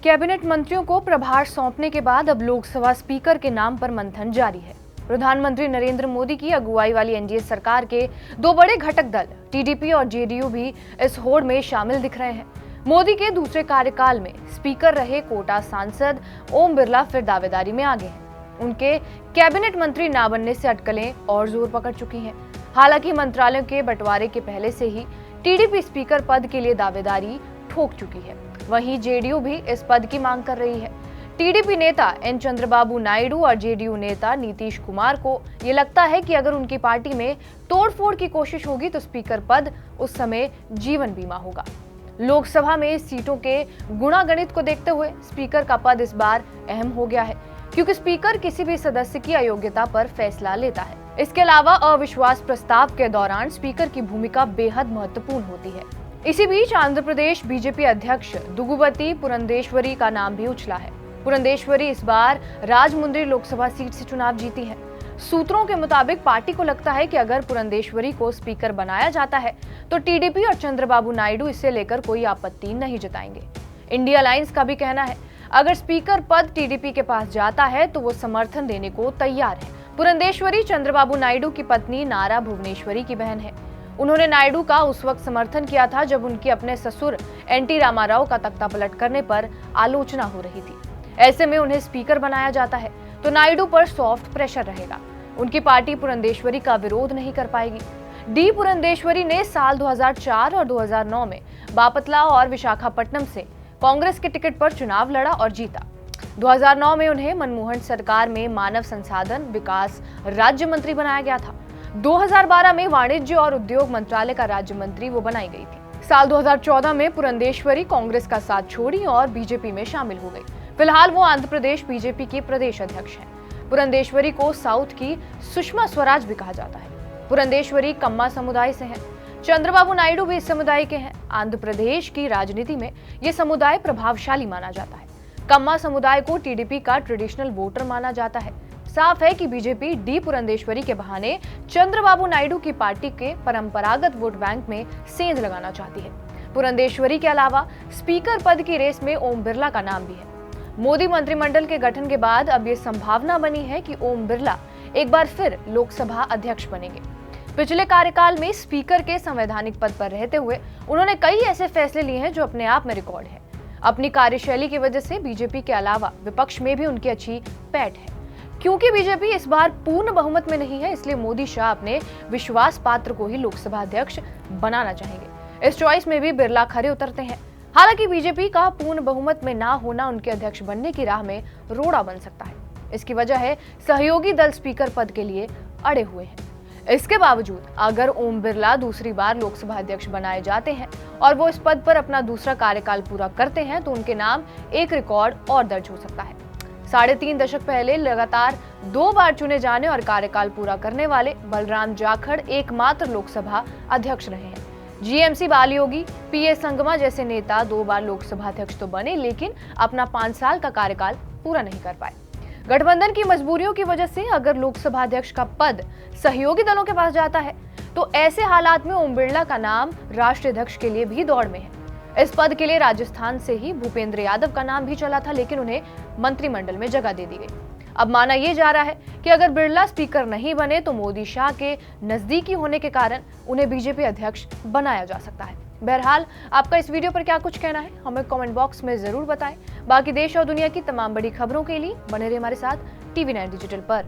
Cabinet मंत्रियों को प्रभार सौंपने के बाद अब लोकसभा स्पीकर के नाम पर मंथन जारी है। प्रधानमंत्री नरेंद्र मोदी की अगुवाई वाली एनडीए सरकार के दो बड़े घटक दल टीडीपी और जेडीयू भी इस होड़ में शामिल दिख रहे हैं। मोदी के दूसरे कार्यकाल में स्पीकर रहे कोटा सांसद ओम बिरला फिर दावेदारी में आगे हैं। उनके कैबिनेट मंत्री ना बनने से अटकलें और जोर पकड़ चुकी हैं। हालांकि मंत्रालयों के बंटवारे के पहले से ही टीडीपी स्पीकर पद के लिए दावेदारी ठोक चुकी है। वहीं जेडीयू भी इस पद की मांग कर रही है। टीडीपी नेता एन चंद्रबाबू नायडू और जेडीयू नेता नीतीश कुमार को ये लगता है कि अगर उनकी पार्टी में तोड़फोड़ की कोशिश होगी तो स्पीकर पद उस समय जीवन बीमा होगा। लोकसभा में सीटों के गुणागणित को देखते हुए स्पीकर का पद इस बार अहम हो गया है, क्योंकि स्पीकर किसी भी सदस्य की अयोग्यता पर फैसला लेता है। इसके अलावा अविश्वास प्रस्ताव के दौरान स्पीकर की भूमिका बेहद महत्वपूर्ण होती है। इसी बीच आंध्र प्रदेश बीजेपी अध्यक्ष दुगुबती पुरंदेश्वरी का नाम भी उछला है। पुरंदेश्वरी इस बार राजमुंद्री लोकसभा सीट से चुनाव जीती है। सूत्रों के मुताबिक पार्टी को लगता है कि अगर पुरंदेश्वरी को स्पीकर बनाया जाता है तो टीडीपी और चंद्रबाबू नायडू इसे लेकर कोई आपत्ति नहीं जताएंगे। इंडिया अलायंस का भी कहना है अगर स्पीकर पद टीडीपी के पास जाता है तो वो समर्थन देने को तैयार है। पुरंदेश्वरी चंद्रबाबू नायडू की पत्नी नारा भुवनेश्वरी की बहन है। उन्होंने नायडू का उस वक्त समर्थन किया था जब उनकी अपने ससुर एनटी रामाराव का तख्ता पलट करने पर आलोचना हो रही थी। ऐसे में उन्हें स्पीकर बनाया जाता है तो नायडू पर सॉफ्ट प्रेशर रहेगा। उनकी पार्टी पुरंदेश्वरी का विरोध नहीं कर पाएगी। डी पुरंदेश्वरी ने साल 2004 और 2009 में बापतला और विशाखापट्टनम से कांग्रेस के टिकट पर चुनाव लड़ा और जीता। 2009 में उन्हें मनमोहन सरकार में मानव संसाधन विकास राज्य मंत्री बनाया गया था। 2012 में वाणिज्य और उद्योग मंत्रालय का राज्य मंत्री वो बनाई गई थी। साल 2014 में पुरंदेश्वरी कांग्रेस का साथ छोड़ी और बीजेपी में शामिल हो गई। फिलहाल वो आंध्र प्रदेश बीजेपी की प्रदेश अध्यक्ष हैं। पुरंदेश्वरी को साउथ की सुषमा स्वराज भी कहा जाता है। पुरंदेश्वरी कम्मा समुदाय से हैं। चंद्रबाबू नायडू भी इस समुदाय के हैं। आंध्र प्रदेश की राजनीति में ये समुदाय प्रभावशाली माना जाता है। कम्मा समुदाय को टीडीपी का ट्रेडिशनल वोटर माना जाता है। साफ है कि बीजेपी डी पुरंदेश्वरी के बहाने चंद्रबाबू नायडू की पार्टी के परंपरागत वोट बैंक में सेंध लगाना चाहती है। पुरंदेश्वरी के अलावा स्पीकर पद की रेस में ओम बिरला का नाम भी है। मोदी मंत्रिमंडल के गठन के बाद अब ये संभावना बनी है कि ओम बिरला एक बार फिर लोकसभा अध्यक्ष बनेंगे। पिछले कार्यकाल में स्पीकर के संवैधानिक पद पर रहते हुए उन्होंने कई ऐसे फैसले लिए हैं जो अपने आप में रिकॉर्ड है। अपनी कार्यशैली की वजह से बीजेपी के अलावा विपक्ष में भी उनकी अच्छी पैठ है। क्योंकि बीजेपी इस बार पूर्ण बहुमत में नहीं है, इसलिए मोदी शाह अपने विश्वास पात्र को ही लोकसभा अध्यक्ष बनाना चाहेंगे। इस चॉइस में भी बिरला खरे उतरते हैं। हालांकि बीजेपी का पूर्ण बहुमत में ना होना उनके अध्यक्ष बनने की राह में रोड़ा बन सकता है। इसकी वजह है सहयोगी दल स्पीकर पद के लिए अड़े हुए हैं। इसके बावजूद अगर ओम बिरला दूसरी बार लोकसभा अध्यक्ष बनाए जाते हैं और वो इस पद पर अपना दूसरा कार्यकाल पूरा करते हैं तो उनके नाम एक रिकॉर्ड और दर्ज हो सकता है। 3.5 दशक पहले लगातार 2 बार चुने जाने और कार्यकाल पूरा करने वाले बलराम जाखड़ एकमात्र लोकसभा अध्यक्ष रहे हैं। जीएमसी बालयोगी, पीए संगमा जैसे नेता 2 बार लोकसभा अध्यक्ष तो बने, लेकिन अपना 5 साल का कार्यकाल पूरा नहीं कर पाए। गठबंधन की मजबूरियों की वजह से अगर लोकसभा अध्यक्ष का पद सहयोगी दलों के पास जाता है तो ऐसे हालात में ओम बिरला का नाम राष्ट्रीय अध्यक्ष के लिए भी दौड़ में है। इस पद के लिए राजस्थान से ही भूपेंद्र यादव का नाम भी चला था, लेकिन उन्हें मंत्रिमंडल में जगह दे दी गई। अब माना यह जा रहा है कि अगर बिरला स्पीकर नहीं बने तो मोदी शाह के नजदीकी होने के कारण उन्हें बीजेपी अध्यक्ष बनाया जा सकता है। बहरहाल आपका इस वीडियो पर क्या कुछ कहना है हमें कमेंट बॉक्स में जरूर बताएं। बाकी देश और दुनिया की तमाम बड़ी खबरों के लिए बने रहिए हमारे साथ TV9 डिजिटल पर।